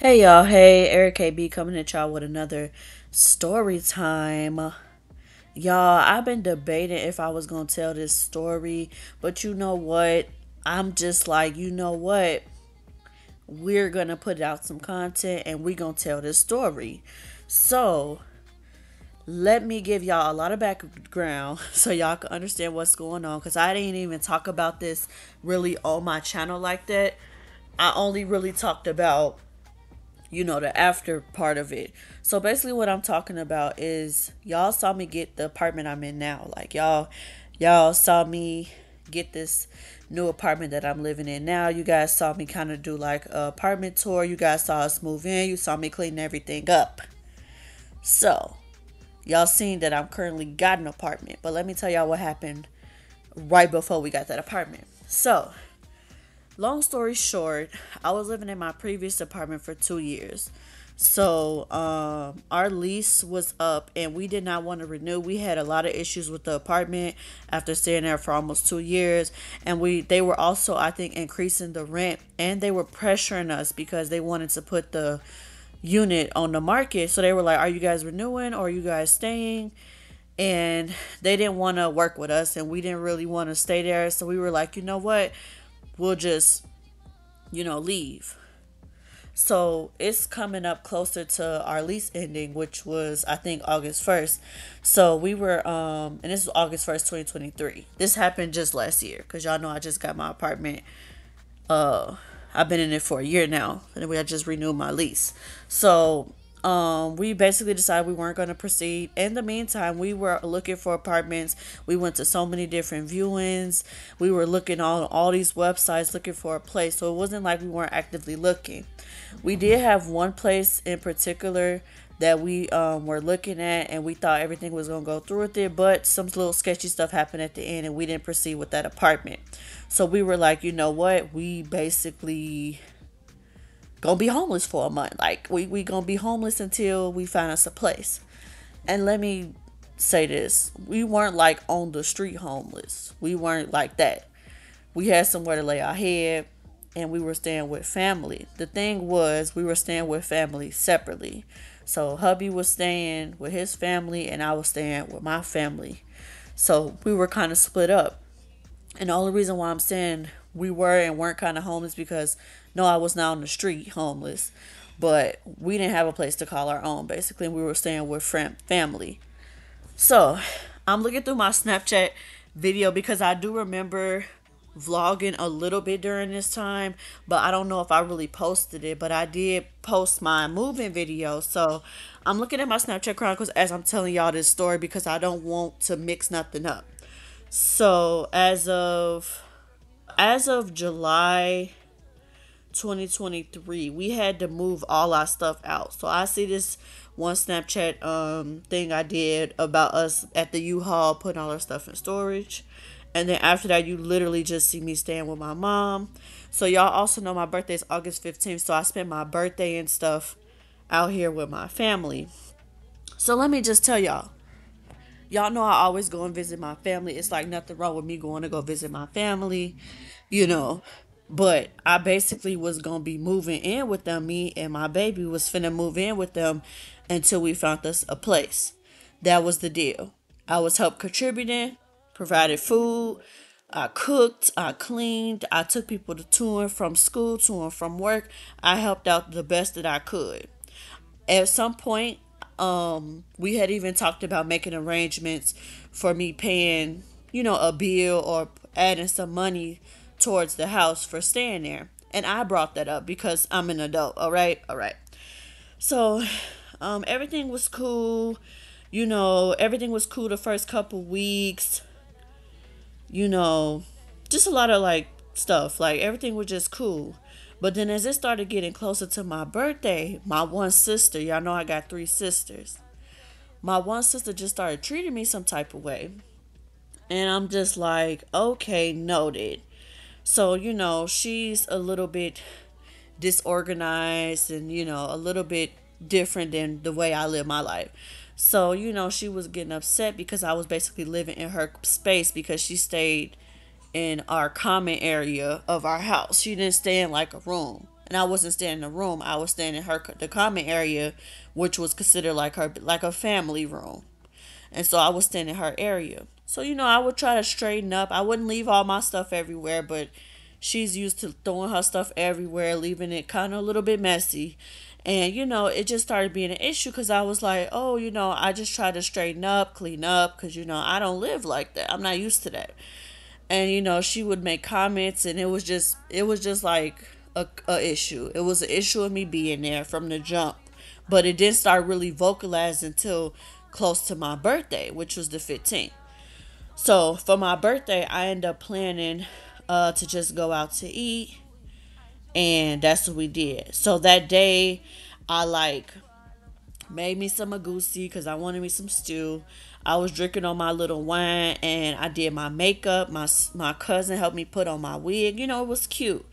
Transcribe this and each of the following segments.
Hey y'all, hey, Arikat B coming at y'all with another story time. Y'all, I've been debating if I was gonna tell this story, but you know what? I'm just like, you know what? We're gonna put out some content and we're gonna tell this story. So, let me give y'all a lot of background so y'all can understand what's going on because I didn't even talk about this really on my channel like that. I only really talked about the after part of it. So basically what I'm talking about is y'all saw me get the apartment I'm in now. Like y'all saw me get this new apartment that I'm living in now. You guys saw me kind of do like a apartment tour. You guys saw us move in. You saw me clean everything up. So, y'all seen that I'm currently got an apartment. But let me tell y'all what happened right before we got that apartment. So, long story short, I was living in my previous apartment for 2 years. So our lease was up and we did not want to renew. We had a lot of issues with the apartment after staying there for almost 2 years. And they were also, I think, increasing the rent and they were pressuring us because they wanted to put the unit on the market. So they were like, are you guys renewing or are you guys staying? And they didn't want to work with us and we didn't really want to stay there. So we were like, you know what? We'll just leave. So it's coming up closer to our lease ending, which was I think August 1st. So we were and this was August 1st, 2023. This happened just last year because y'all know I just got my apartment. Uh I've been in it for a year now, and we had just renewed my lease. So we basically decided we weren't going to proceed. In the meantime, we were looking for apartments. We went to so many different viewings. We were looking on all these websites looking for a place. So it wasn't like we weren't actively looking. We did have one place in particular that we were looking at, and we thought everything was going to go through with it, but some little sketchy stuff happened at the end and we didn't proceed with that apartment. So we were like, you know what, we basically gonna be homeless for a month. Like we gonna be homeless until we find us a place. And let me say this, we weren't like on the street homeless, we weren't like that. We had somewhere to lay our head and we were staying with family. The thing was, we were staying with family separately. So hubby was staying with his family and I was staying with my family. So we were kind of split up. And the only reason why I'm saying we were and weren't kind of homeless because no, I was not on the street homeless, but we didn't have a place to call our own. Basically, we were staying with family. So I'm looking through my Snapchat video because I do remember vlogging a little bit during this time, but I don't know if I really posted it, but I did post my moving video. So I'm looking at my Snapchat chronicles as I'm telling y'all this story because I don't want to mix nothing up. So as of July 2023, we had to move all our stuff out. So I see this one Snapchat thing I did about us at the U-Haul putting all our stuff in storage. And then after that, you literally just see me staying with my mom. So y'all also know my birthday is August 15th, so I spent my birthday and stuff out here with my family. So let me just tell y'all know I always go and visit my family. It's like nothing wrong with me going to go visit my family, you know. But I basically was gonna be moving in with them. Me and my baby was finna move in with them until we found us a place. That was the deal. I was help contributing, provided food, I cooked, I cleaned, I took people to and from school, to and from work. I helped out the best that I could. At some point, we had even talked about making arrangements for me paying, a bill or adding some money towards the house for staying there. And I brought that up because I'm an adult. All right. All right. So, everything was cool. Everything was cool the first couple weeks. You know, just a lot of like stuff. Like everything was just cool. But then as it started getting closer to my birthday, my one sister, y'all know I got three sisters. My one sister just started treating me some type of way. And I'm just like, okay, noted. So, she's a little bit disorganized and, a little bit different than the way I live my life. So, she was getting upset because I was basically living in her space because she stayed in our common area of our house. She didn't stay in like a room. and I wasn't staying in the room. I was staying in the common area, which was considered like her like a family room. And so I was staying in her area. So, I would try to straighten up. I wouldn't leave all my stuff everywhere, but she's used to throwing her stuff everywhere, leaving it kind of a little bit messy. And, it just started being an issue because I was like, oh, I just try to straighten up, clean up because, I don't live like that. I'm not used to that. And, she would make comments, and it was just like a issue. It was an issue of me being there from the jump. But it didn't start really vocalized until close to my birthday, which was the 15th. So for my birthday, I ended up planning to just go out to eat, and that's what we did. So that day, I like made me some agusi because I wanted me some stew. I was drinking on my little wine, and I did my makeup. My cousin helped me put on my wig. It was cute.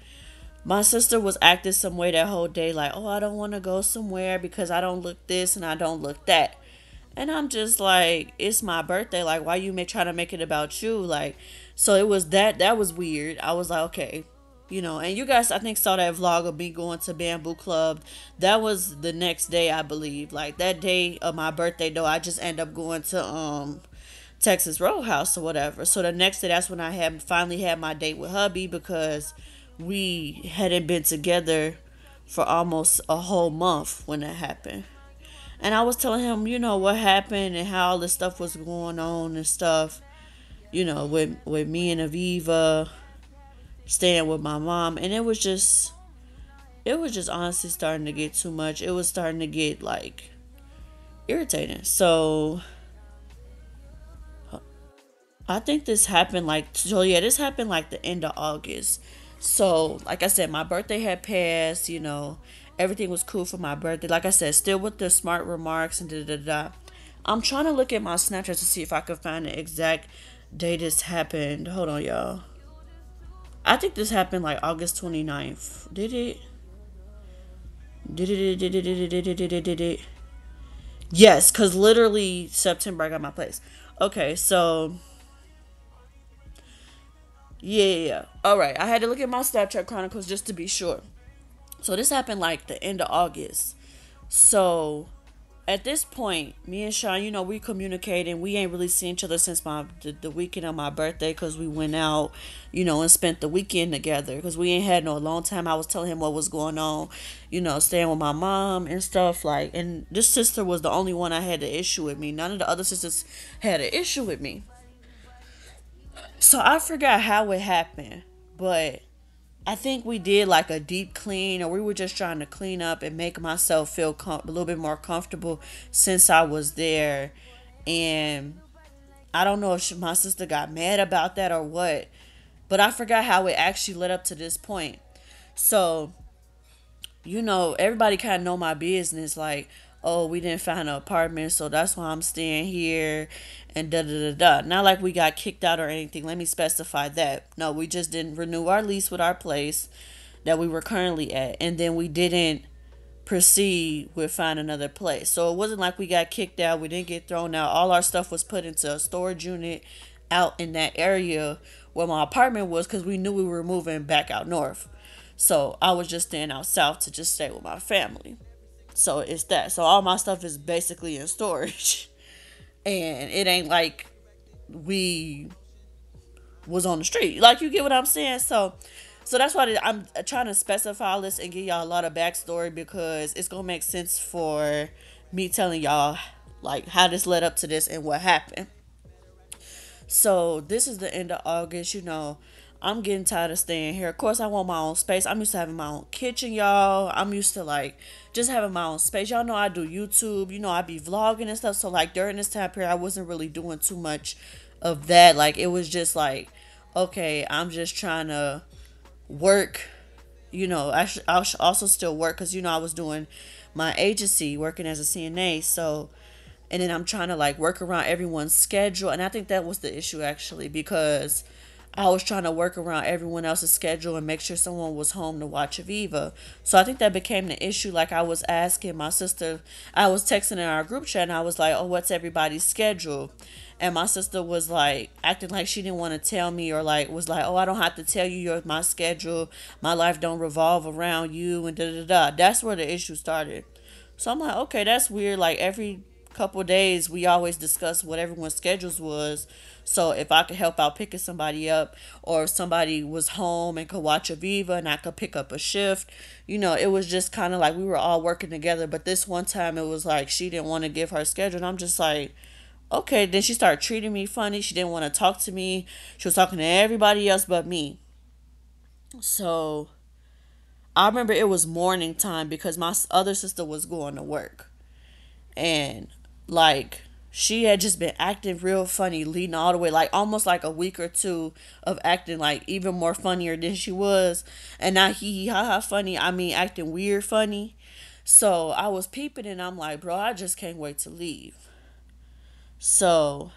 My sister was acting some way that whole day, like, oh, I don't want to go somewhere because I don't look this and I don't look that. And I'm just like, it's my birthday. Like, why you trying to make it about you? Like, so it was that was weird. I was like, okay, and you guys, I think, saw that vlog of me going to Bamboo Club. That was the next day, I believe. Like, that day of my birthday, though, I just end up going to Texas Roadhouse or whatever. So the next day, that's when I had finally had my date with hubby because we hadn't been together for almost a whole month when that happened. And I was telling him, what happened and how all this stuff was going on and stuff, with me and Aviva staying with my mom. And it was just honestly starting to get too much. It was starting to get like irritating. So I think this happened like the end of August. So, like I said, my birthday had passed, everything was cool for my birthday. Like I said, still with the smart remarks and da da da. I'm trying to look at my Snapchat to see if I can find the exact day this happened. Hold on, y'all. I think this happened like August 29th. Did it? Did it? Yes, because literally September I got my place. Okay, so yeah. All right, I had to look at my Snapchat chronicles just to be sure. So this happened like the end of August. So at this point, me and Sean, we communicating. We ain't really seen each other since the weekend of my birthday because we went out, and spent the weekend together because we ain't had no long time. I was telling him what was going on, staying with my mom and stuff like. And this sister was the only one I had the issue with me. None of the other sisters had an issue with me. So I forgot how it happened, but I think we did like a deep clean, or we were just trying to clean up and make myself feel a little bit more comfortable since I was there. And I don't know if my sister got mad about that or what, but I forgot how it actually led up to this point. So everybody kind of know my business. Like, oh, we didn't find an apartment, so that's why I'm staying here, and da da da da. Not like we got kicked out or anything. Let me specify that. No, we just didn't renew our lease with our place that we were currently at, and then we didn't proceed with finding another place. So it wasn't like we got kicked out. We didn't get thrown out. All our stuff was put into a storage unit out in that area where my apartment was because we knew we were moving back out north. So I was just staying out south to just stay with my family. So it's that. So all my stuff is basically in storage. And it ain't like we was on the street. Like, you get what I'm saying? So that's why I'm trying to specify all this and give y'all a lot of backstory because it's gonna make sense for me telling y'all like how this led up to this and what happened. So this is the end of August, I'm getting tired of staying here. Of course, I want my own space. I'm used to having my own kitchen, y'all. I'm used to like just having my own space. Y'all know I do YouTube. I be vlogging and stuff. So like during this time period, I wasn't really doing too much of that. Like, it was just like, okay, I'm just trying to work. I should also still work because I was doing my agency, working as a CNA. So, and then I'm trying to like work around everyone's schedule, and I think that was the issue actually because I was trying to work around everyone else's schedule and make sure someone was home to watch Aviva. So I think that became the issue. Like I was asking my sister, I was texting in our group chat and I was like, "Oh, what's everybody's schedule?" And my sister was like acting like she didn't want to tell me, or like was like, "Oh, I don't have to tell you my schedule. My life don't revolve around you," and da da da. That's where the issue started. So I'm like, okay, that's weird. Like every couple of days, we always discuss what everyone's schedules was. So if I could help out picking somebody up, or if somebody was home and could watch Aviva and I could pick up a shift, it was just kind of like we were all working together. But this one time, it was like she didn't want to give her schedule, and I'm just like, okay. Then she started treating me funny. She didn't want to talk to me. She was talking to everybody else but me. So I remember it was morning time because my other sister was going to work. And like she had just been acting real funny leading all the way, like almost like a week or two of acting like even more funnier than she was. And not hee hee ha ha funny, I mean acting weird funny. So I was peeping and I'm like, bro, I just can't wait to leave. So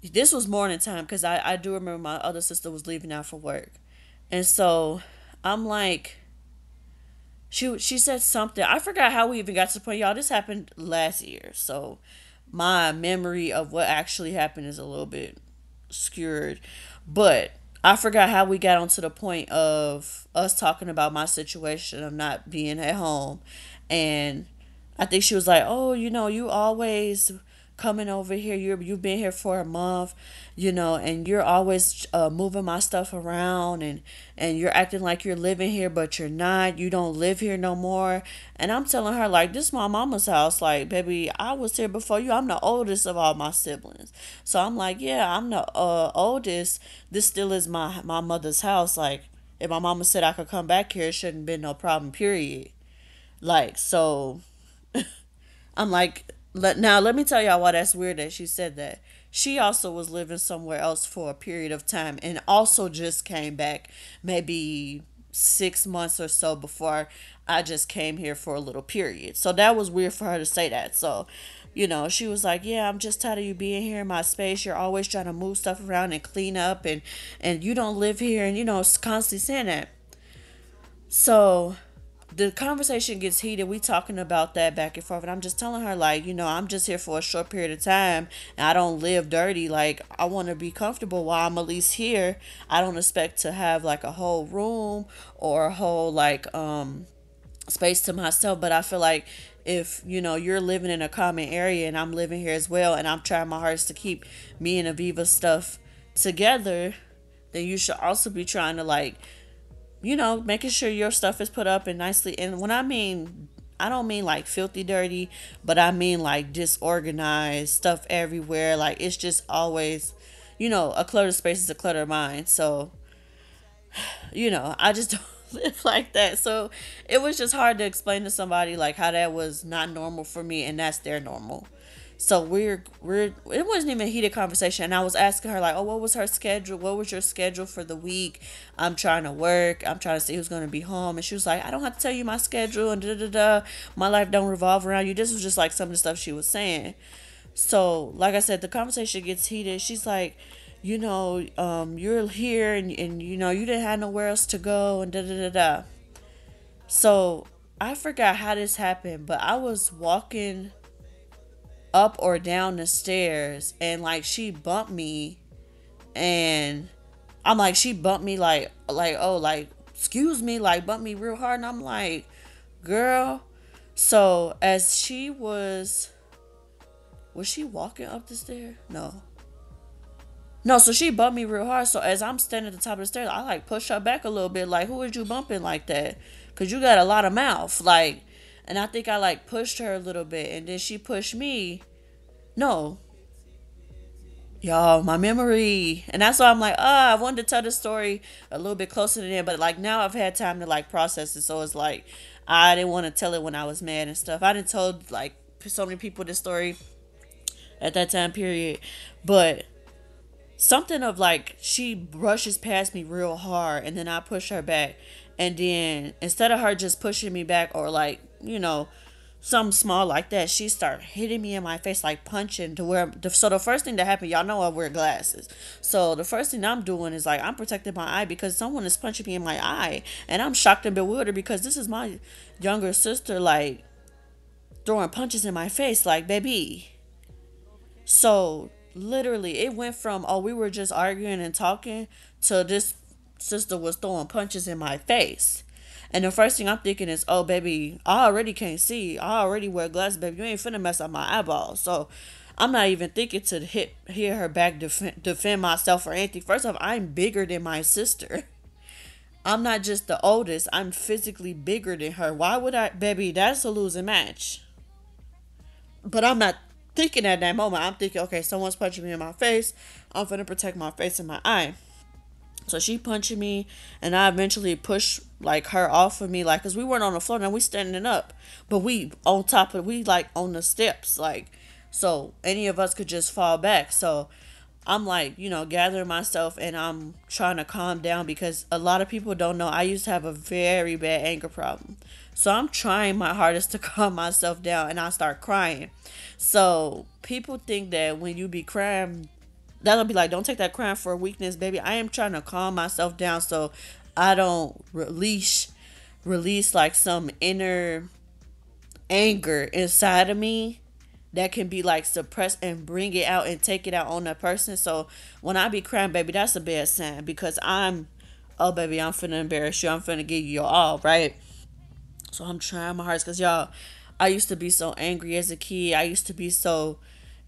this was morning time because I do remember my other sister was leaving out for work. And so I'm like, she said something. I forgot how we even got to the point. Y'all, this happened last year. So my memory of what actually happened is a little bit skewed. But I forgot how we got onto the point of us talking about my situation of not being at home. And I think she was like, "Oh, you always coming over here. You've been here for a month, and you're always moving my stuff around, and you're acting like you're living here, but you're not. You don't live here no more." And I'm telling her like, "This is my mama's house. Like, baby, I was here before you. I'm the oldest of all my siblings." So I'm like, "Yeah, I'm the oldest. This still is my mother's house. Like, if my mama said I could come back here, it shouldn't been no problem. Period." Like, so I'm like, now let me tell y'all why that's weird that she said that. She also was living somewhere else for a period of time and also just came back maybe 6 months or so before I just came here for a little period. So that was weird for her to say that. So, she was like, "Yeah, I'm just tired of you being here in my space. You're always trying to move stuff around and clean up, and you don't live here," and constantly saying that. So the conversation gets heated. We talking about that back and forth, and I'm just telling her like, I'm just here for a short period of time, and I don't live dirty. Like, I want to be comfortable while I'm at least here. I don't expect to have like a whole room or a whole like space to myself, but I feel like if you're living in a common area and I'm living here as well, and I'm trying my hardest to keep me and Aviva stuff together, then you should also be trying to like, making sure your stuff is put up and nicely. And when I don't mean like filthy dirty, but I mean like disorganized stuff everywhere. Like it's just always, a cluttered space is a cluttered mind. So, I just don't live like that. So it was just hard to explain to somebody like how that was not normal for me and that's their normal. So it wasn't even a heated conversation. And I was asking her like, "Oh, what was her schedule? What was your schedule for the week? I'm trying to work. I'm trying to see who's gonna be home." And she was like, "I don't have to tell you my schedule and da da da. My life don't revolve around you." This was just like some of the stuff she was saying. So, like I said, the conversation gets heated. She's like, "You're here and you didn't have nowhere else to go and da da da da." So I forgot how this happened, but I was walking up or down the stairs and like she bumped me, and I'm like, she bumped me like oh, like excuse me, like bumped me real hard, and I'm like, girl. So as she was she walking up the stairs? No, so she bumped me real hard. So as I'm standing at the top of the stairs, I like push her back a little bit, like, "Who is you bumping like that? Cause you got a lot of mouth." Like, and I think I like pushed her a little bit, and then she pushed me. No, y'all, my memory, and that's why I'm like, I wanted to tell the story a little bit closer to them, but like now I've had time to like process it, so it's like I didn't want to tell it when I was mad and stuff. I didn't told like so many people this story at that time period, but something of like she brushes past me real hard and then I push her back, and then instead of her just pushing me back or like something small like that, she started hitting me in my face, like punching to where. So the first thing that happened, y'all know I wear glasses. So the first thing I'm doing is like I'm protecting my eye because someone is punching me in my eye, and I'm shocked and bewildered because this is my younger sister, like throwing punches in my face, like baby. So literally, it went from oh we were just arguing and talking to this sister was throwing punches in my face. And the first thing I'm thinking is, oh baby, I already can't see. I already wear glasses, baby. You ain't finna mess up my eyeballs. So I'm not even thinking to hit her back, defend myself or anything. First off, I'm bigger than my sister. I'm not just the oldest. I'm physically bigger than her. Why would I, baby? That's a losing match. But I'm not thinking at that moment. I'm thinking, okay, someone's punching me in my face. I'm gonna protect my face and my eye. So she punching me, and I eventually push like her off of me, like, cause we weren't on the floor, now we standing up, but we on top of, we like on the steps, like, so any of us could just fall back. So I'm like, gathering myself, and I'm trying to calm down because a lot of people don't know I used to have a very bad anger problem. So I'm trying my hardest to calm myself down, and I start crying. So people think that when you be crying, that'll be like, don't take that crying for a weakness, baby. I am trying to calm myself down so I don't release like some inner anger inside of me that can be like suppressed and bring it out and take it out on that person. So when I be crying, baby, that's a bad sign because oh baby, I'm finna embarrass you. I'm finna give you your all, right? So I'm trying my hardest because y'all, I used to be so angry as a kid. I used to be so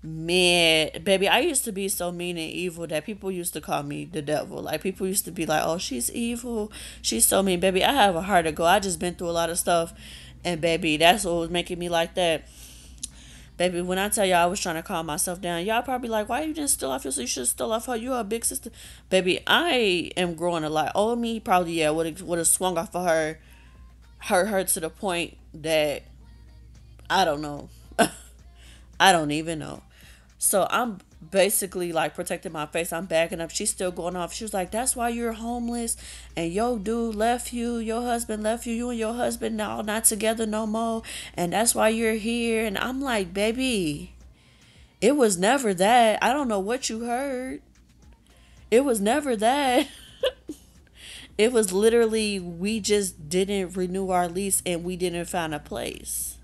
mad. Baby, I used to be so mean and evil that people used to call me the devil. Like people used to be like, oh, she's evil. She's so mean. Baby, I have a heart to go. I just been through a lot of stuff. And baby, that's what was making me like that. Baby, when I tell y'all I was trying to calm myself down, y'all probably like, why you didn't steal off your sister? You should steal off her. You're a big sister. Baby, I am growing a lot. Old me probably, yeah, would have swung off of her, hurt her to the point that I don't know. I don't even know. So I'm basically like protecting my face. I'm backing up. She's still going off. She was like, that's why you're homeless and yo dude left you. Your husband left you. You and your husband now not together no more. And that's why you're here. And I'm like, baby, it was never that. I don't know what you heard. It was never that. It was literally we just didn't renew our lease and we didn't find a place.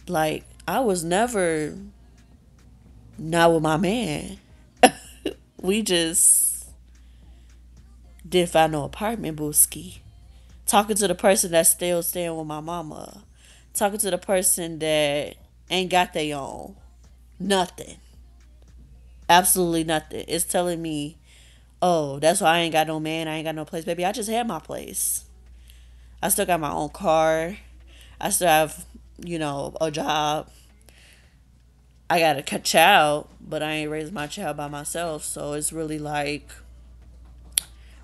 Like I was never not with my man. We just didn't find no apartment, booski. Talking to the person that's still staying with my mama. Talking to the person that ain't got their own. Nothing. Absolutely nothing. It's telling me, oh, that's why I ain't got no man. I ain't got no place. Baby, I just had my place. I still got my own car. I still have, a job. I got a child, but I ain't raised my child by myself. So it's really like,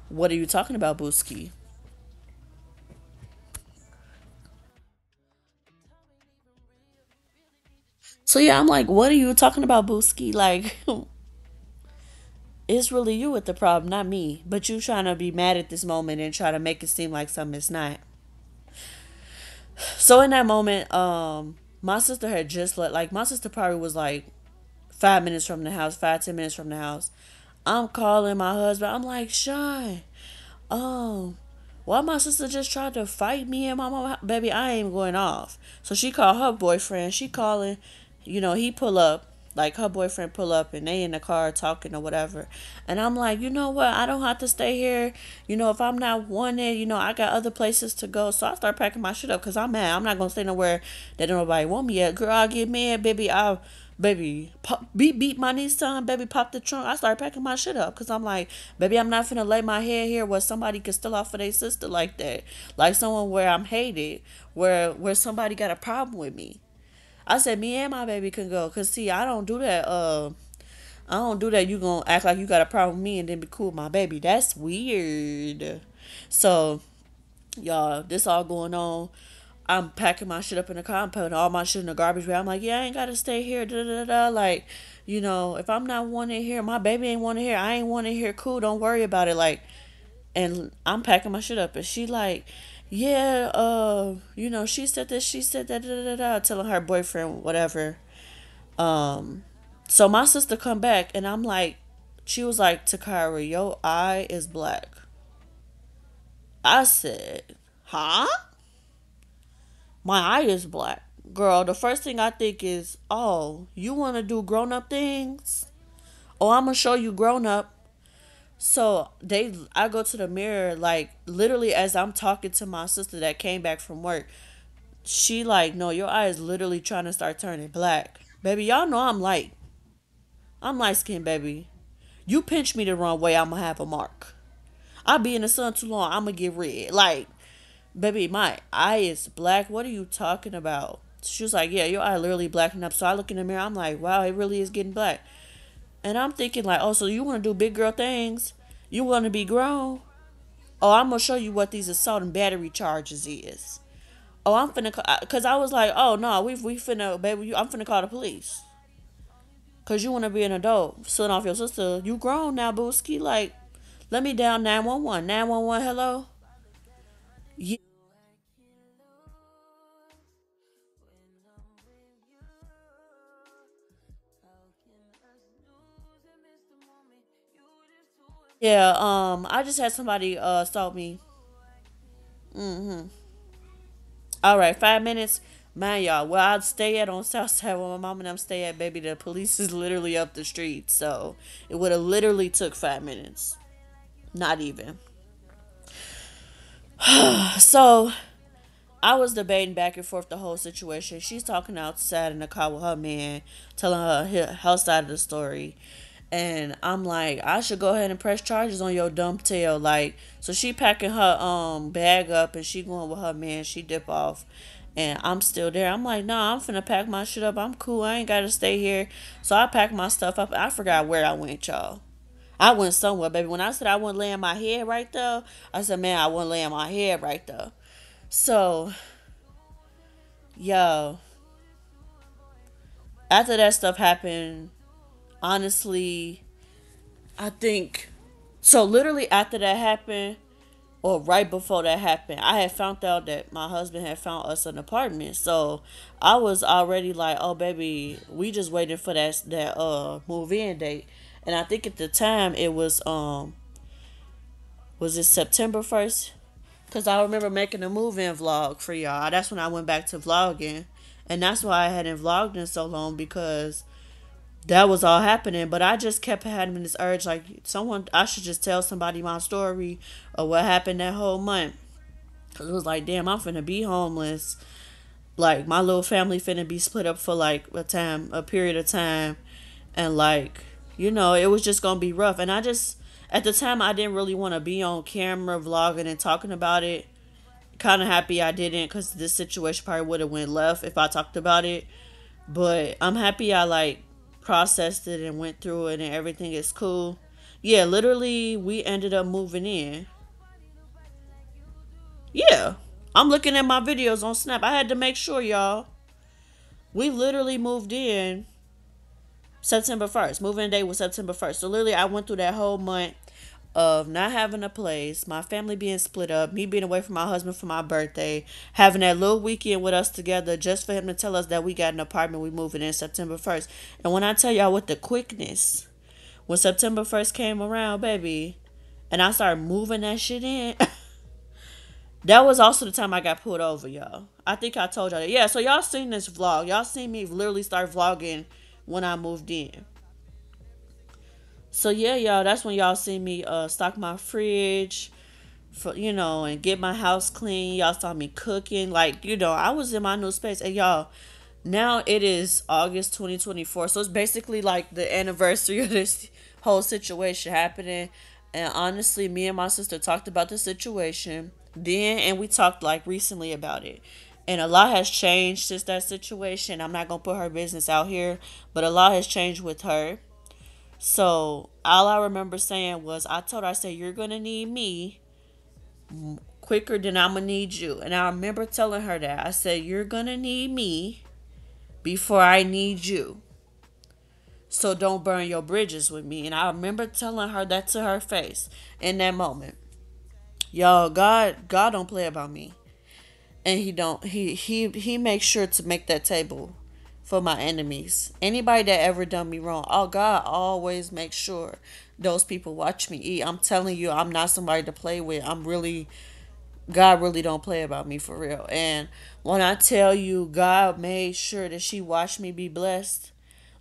what are you talking about, Booski? So yeah, I'm like, what are you talking about, Booski? Like, it's really you with the problem, not me. But you trying to be mad at this moment and try to make it seem like something it's not. So in that moment, my sister had just like my sister probably was like 5 minutes from the house, 5, 10 minutes from the house. I'm calling my husband. I'm like, Sean, um, why my sister just tried to fight me and my mom? Baby, I ain't going off. So she called her boyfriend. She calling, he pull up. Like her boyfriend pull up and they in the car talking or whatever. And I'm like, you know what? I don't have to stay here. If I'm not wanted, I got other places to go. So I start packing my shit up because I'm mad. I'm not going to stay nowhere that nobody want me at. Girl, I'll get mad, baby. Baby, pop, beat my Nissan, baby, pop the trunk. I start packing my shit up because I'm like, baby, I'm not finna lay my head here where somebody can steal off of their sister like that. Like someone where I'm hated, where somebody got a problem with me. I said, me and my baby can go. Because, see, I don't do that. I don't do that. You going to act like you got a problem with me and then be cool with my baby. That's weird. So, y'all, this all going on. I'm packing my shit up in the car. I'm putting all my shit in the garbage bag. I'm like, yeah, I ain't got to stay here. Da, da, da, da. Like, if I'm not wanted here, my baby ain't wanted here. I ain't wanted here. Cool. Don't worry about it. Like, and I'm packing my shit up. And she like, yeah, she said this, she said that, da, da, da, da, telling her boyfriend whatever. Um, so my sister come back and I'm like, she was like, Takara, your eye is black. I said, huh? My eye is black. Girl, the first thing I think is, oh, you want to do grown up things? Oh, I'm going to show you grown up. So I go to the mirror, like, literally as I'm talking to my sister that came back from work. She like, no, your eye is literally trying to start turning black. Baby, y'all know I'm light. I'm light skinned, baby. You pinch me the wrong way, I'm going to have a mark. I be in the sun too long, I'm going to get red. Like, baby, my eye is black. What are you talking about? She was like, yeah, your eye literally blackened up. So I look in the mirror. I'm like, wow, it really is getting black. And I'm thinking like, oh, so you want to do big girl things? You want to be grown? Oh, I'm gonna show you what these assault and battery charges is. Oh, I'm finna, cause I was like, oh no, we finna, baby, I'm finna call the police. Cause you wanna be an adult, suing off your sister. You grown now, booski. Like, let me down 911. 911, hello. Yeah. Yeah, I just had somebody assault me. Mm-hmm. All right, 5 minutes. Man, y'all, where I stay at on Southside where my mom and them stay at, baby, the police is literally up the street. So it would have literally took 5 minutes. Not even. So I was debating back and forth the whole situation. She's talking outside in the car with her man, telling her side of the story. And I'm like, I should go ahead and press charges on your dumb tail. Like, so she packing her bag up and she going with her man. She dip off. And I'm still there. I'm like, nah, I'm finna pack my shit up. I'm cool. I ain't gotta stay here. So I packed my stuff up. I forgot where I went, y'all. I went somewhere, baby. When I said I wasn't laying my head right there, I said, man, I wasn't laying my head right there. So, yo, after that stuff happened, honestly, I think so. Literally after that happened, or right before that happened, I had found out that my husband had found us an apartment. So I was already like, "Oh, baby, we just waiting for that move in date." And I think at the time it was it September 1st? Cause I remember making a move in vlog for y'all. That's when I went back to vlogging, and that's why I hadn't vlogged in so long because that was all happening. But I just kept having this urge, like I should just tell somebody my story or what happened that whole month. Cause it was like, damn, I'm finna be homeless. Like my little family finna be split up for like a period of time, and like it was just gonna be rough. And I just at the time I didn't really want to be on camera vlogging and talking about it. Kind of happy I didn't, because this situation probably would have went left if I talked about it. But I'm happy I like processed it and went through it and everything is cool. Yeah, literally we ended up moving in. Yeah. I'm looking at my videos on Snap. I had to make sure, y'all. We literally moved in September 1st. Moving day was September 1st. So literally I went through that whole month of not having a place, my family being split up, me being away from my husband for my birthday, having that little weekend with us together just for him to tell us that we got an apartment, we moving in September 1st. And when I tell y'all with the quickness, when September 1st came around, baby, and I started moving that shit in, that was also the time I got pulled over, y'all. I think I told y'all that. Yeah, so y'all seen this vlog. Y'all seen me literally start vlogging when I moved in. So yeah, y'all, that's when y'all see me stock my fridge for and get my house clean. Y'all saw me cooking. Like, I was in my new space. And y'all, now it is August 2024. So it's basically like the anniversary of this whole situation happening. And honestly, me and my sister talked about the situation then, and we talked like recently about it. And a lot has changed since that situation. I'm not gonna put her business out here, but a lot has changed with her. So all I remember saying was, I told her, I said, you're gonna need me quicker than I'm gonna need you. And I remember telling her that. I said, you're gonna need me before I need you. So don't burn your bridges with me. And I remember telling her that to her face in that moment. Y'all, God don't play about me. and he don't he makes sure to make that table for my enemies. Anybody that ever done me wrong, oh, God always makes sure those people watch me eat. I'm telling you, I'm not somebody to play with. I'm really, God really don't play about me for real. And when I tell you, God made sure that she watched me be blessed,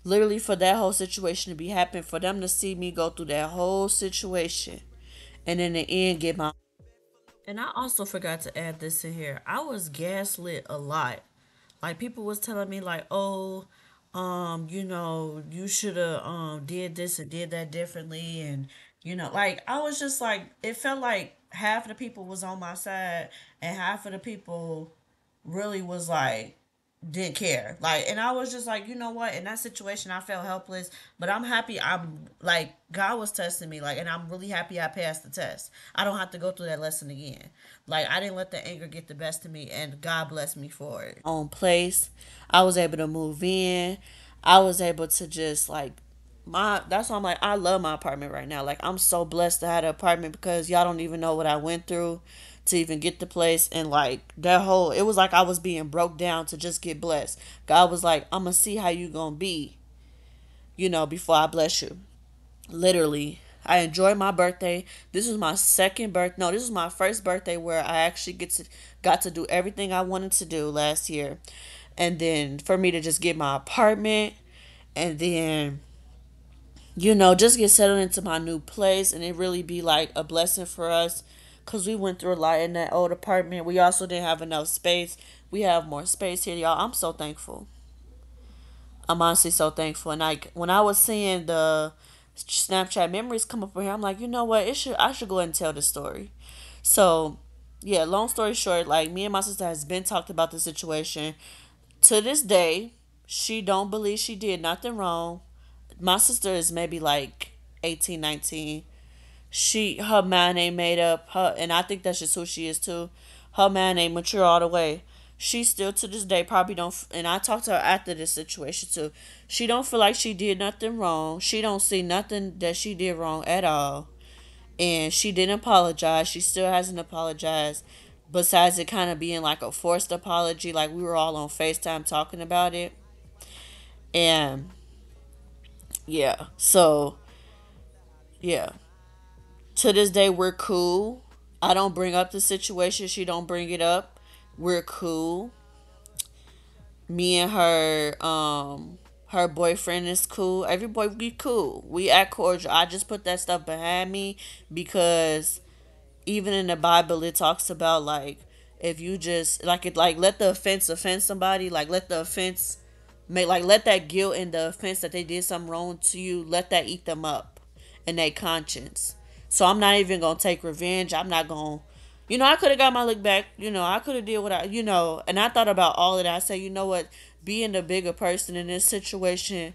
literally for that whole situation to be happening, for them to see me go through that whole situation, and in the end get my. And I also forgot to add this in here. I was gaslit a lot. Like people was telling me like, "Oh, you should have did this and did that differently." And like I was just like, it felt like half of the people was on my side and half of the people really was like didn't care. Like, and I was just like, you know what? In that situation, I felt helpless, but I'm happy. I'm like, God was testing me, like, and I'm really happy I passed the test. I don't have to go through that lesson again. Like, I didn't let the anger get the best of me, and God blessed me for it. Own place, I was able to move in. I was able to just like that's why I'm like, I love my apartment right now. Like, I'm so blessed to have an apartment because y'all don't even know what I went through to even get the place. And like that whole, it was like I was being broke down to just get blessed. God was like, I'm gonna see how you gonna be, before I bless you. Literally, I enjoyed my birthday. This was my second birth. No, this was my first birthday where I actually got to do everything I wanted to do last year. And then for me to just get my apartment, and then just get settled into my new place, and it really be like a blessing for us because we went through a lot in that old apartment. We also didn't have enough space. We have more space here, y'all. I'm so thankful. I'm honestly so thankful. And like when I was seeing the Snapchat memories come up here, I'm like, you know what? I should go ahead and tell this story. So, yeah, long story short, like me and my sister has been talked about the situation. To this day, she don't believe she did nothing wrong. My sister is maybe like 18, 19. Her mind ain't made up. Her, and I think that's just who she is too. Her mind ain't mature all the way. She still to this day probably don't. And I talked to her after this situation too. She don't feel like she did nothing wrong. She don't see nothing that she did wrong at all. And she didn't apologize. She still hasn't apologized. Besides it kind of being like a forced apology, like we were all on FaceTime talking about it. And yeah, so yeah, to this day we're cool. I don't bring up the situation, she don't bring it up. We're cool. Me and her boyfriend is cool. Every boy, we cool, we act cordial. I just put that stuff behind me because even in the Bible it talks about like, if you just like it, like let the offense offend somebody, like let the offense make, like let that guilt and the offense that they did something wrong to you, let that eat them up in their conscience. So I'm not even gonna take revenge. I'm not gonna, I could have got my lick back. I could have did what and I thought about all of that. I said, you know what, being the bigger person in this situation,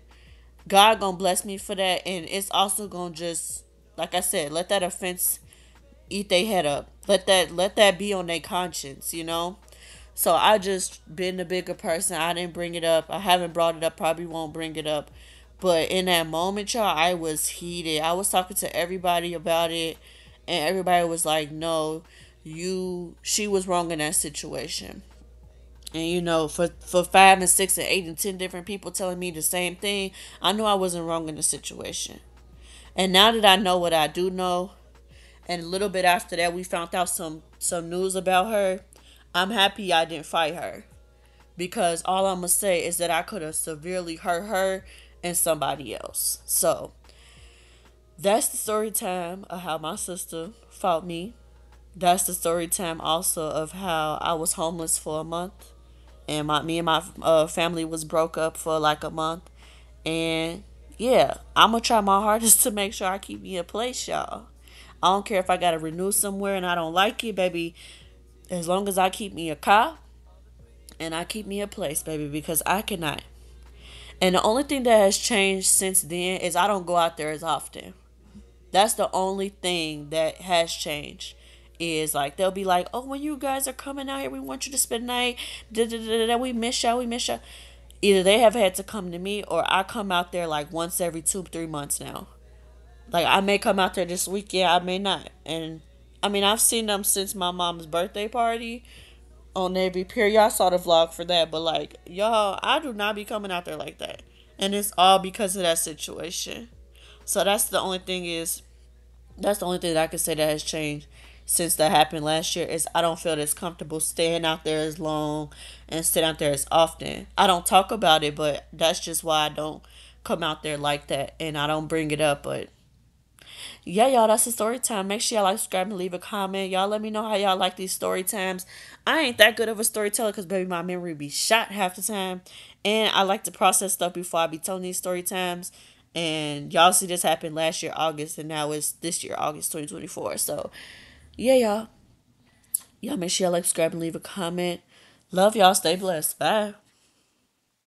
God gonna bless me for that, and it's also gonna just, like I said, let that offense eat their head up. Let that be on their conscience. So I just been the bigger person. I didn't bring it up. I haven't brought it up. Probably won't bring it up. But in that moment, y'all, I was heated. I was talking to everybody about it, and everybody was like, "No, she was wrong in that situation." And for 5 and 6 and 8 and 10 different people telling me the same thing, I knew I wasn't wrong in the situation. And now that I know what I do know, and a little bit after that we found out some news about her, I'm happy I didn't fight her, because all I'm gonna say is that I could have severely hurt her and somebody else. So that's the story time of how my sister fought me. That's the story time also of how I was homeless for a month, and me and my family was broke up for like a month. And yeah, I'm gonna try my hardest to make sure I keep me a place, y'all. I don't care if I gotta renew somewhere and I don't like it, baby. As long as I keep me a car and I keep me a place, baby, because I cannot. And the only thing that has changed since then is I don't go out there as often. That's the only thing that has changed. Is like they'll be like, "Oh, when you guys are coming out here, we want you to spend the night. Da, da, da, da, we miss y'all. We miss y'all." Either they have had to come to me, or I come out there like once every 2 3 months now. Like I may come out there this week, yeah, I may not. And I mean, I've seen them since my mom's birthday party. on Navy Pier. Y'all saw the vlog for that, but like y'all, I do not be coming out there like that, and it's all because of that situation. So that's the only thing that I can say that has changed since that happened last year is I don't feel as comfortable staying out there as long and staying out there as often. I don't talk about it, but that's just why I don't come out there like that and I don't bring it up. But yeah, y'all, that's the story time. Make sure y'all like, subscribe, and leave a comment. Y'all let me know how y'all like these story times. I ain't that good of a storyteller because, baby, my memory be shot half the time. And I like to process stuff before I be telling these story times. And y'all see this happen last year, August, and now it's this year, August 2024. So, yeah, y'all. Y'all make sure y'all like, subscribe, and leave a comment. Love y'all. Stay blessed. Bye.